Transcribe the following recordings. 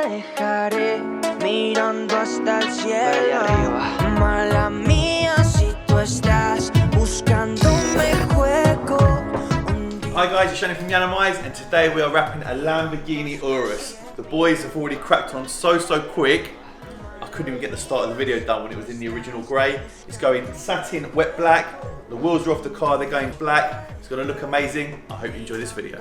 dejaré mirando hasta el cielo. Mala mía si tú estás buscándome juego. Hi guys, it's Shani from Yiannimize, and today we are wrapping a Lamborghini Urus. The boys have already cracked on so quick. I couldn't even get the start of the video done when it was in the original grey. It's going satin wet black. The wheels are off the car, they're going black. It's going to look amazing. I hope you enjoy this video.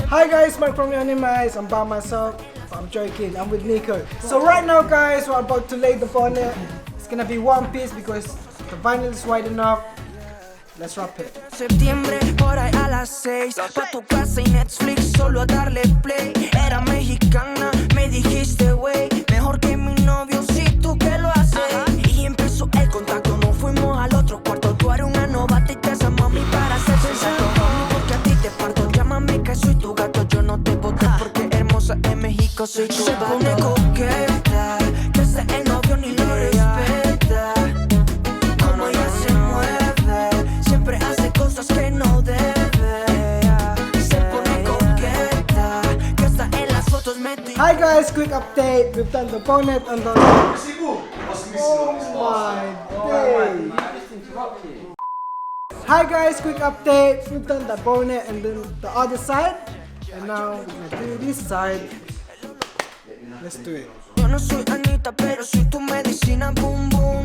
Hi guys, Mark from Yiannimize. I'm by myself. I'm joking, I'm with Nico. So right now guys, we're about to lay the bonnet. It's gonna be one piece because the vinyl is wide enough. Let's wrap it. Septiembre por ahí a las 6 pa' tu casa y Netflix solo a darle play. Era mexicana, me dijiste wey, mejor que mi novio si tú que lo haces. Y empezó el contacto, nos fuimos al otro cuarto. Tú eres una novata y te esa mami para hacer sensato. Porque a ti te parto, llámame que soy tu gato. Yo no te boté porque hermosa en México soy tu vato. Se pone coqueta, que ese el novio ni lo respeta. Como ella se mueve, siempre hace cosas que no debe. Se pone coqueta, que hasta en las fotos mete. Hi guys, quick update. We've done the bonnet and the... Hi guys, quick update. We've done the bonnet and then the other side. And now we're gonna do this side. Let's do it. Yo no soy Anita, pero soy tu medicina, boom boom.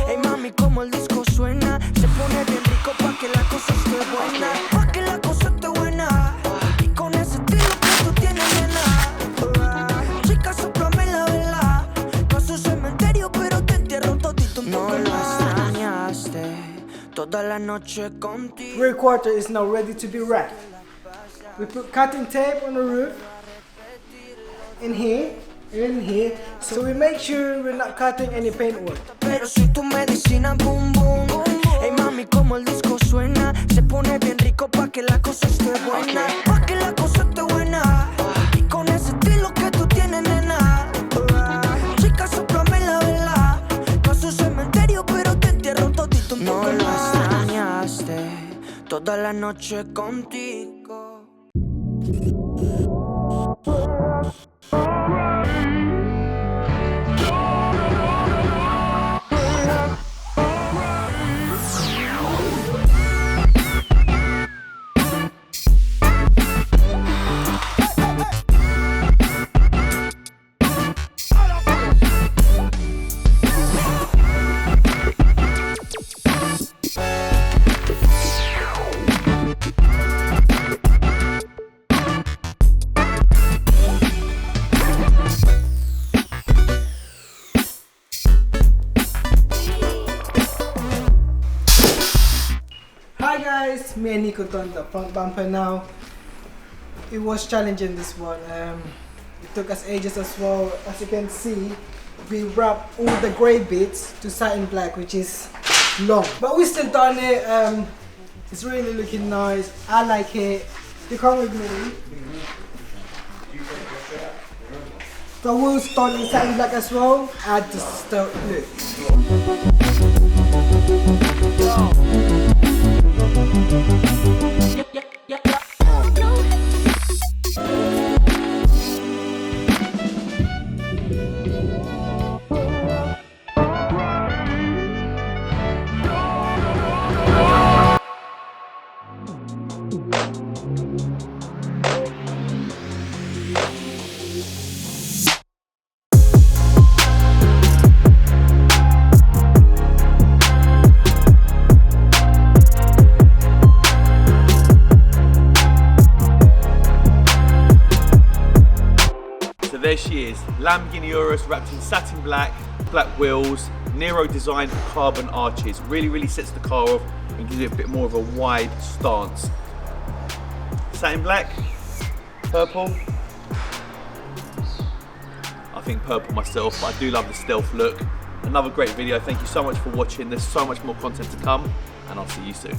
Ey mami, como el disco suena, se pone bien rico pa' que la cosa esté buena. Pa' que la cosa esté buena. Y con ese estilo que tú tienes, nena. Chica, soplame la vela. No es un cementerio, pero te entierro todito. No lo extrañaste toda la noche contigo. 3/4 is now ready to be wrapped. We put cutting tape on the roof. In here, so we make sure we're not cutting any paintwork. Pero soy tu medicina, boom boom. Ey mami, como el disco suena, se pone bien rico pa' que la cosa esté buena. Pa' que la cosa esté buena. Y con ese estilo que tú tienes, nena. Chica, soplame la vela. No es un cementerio, pero te entierro todito. No lo extrañaste toda la noche contigo. Hi guys, me and Nico done the front bumper now. It was challenging, this one. It took us ages as well. As you can see, we wrapped all the grey bits to satin black, which is long. But we still done it. It's really looking nice. I like it. You come with me. The wheels done in satin black as well. Add the look. There she is, Lamborghini Urus wrapped in satin black, black wheels, Nero Design carbon arches. Really sets the car off and gives it a bit more of a wide stance. Satin black, purple. I think purple myself, but I do love the stealth look. Another great video, thank you so much for watching. There's so much more content to come, and I'll see you soon.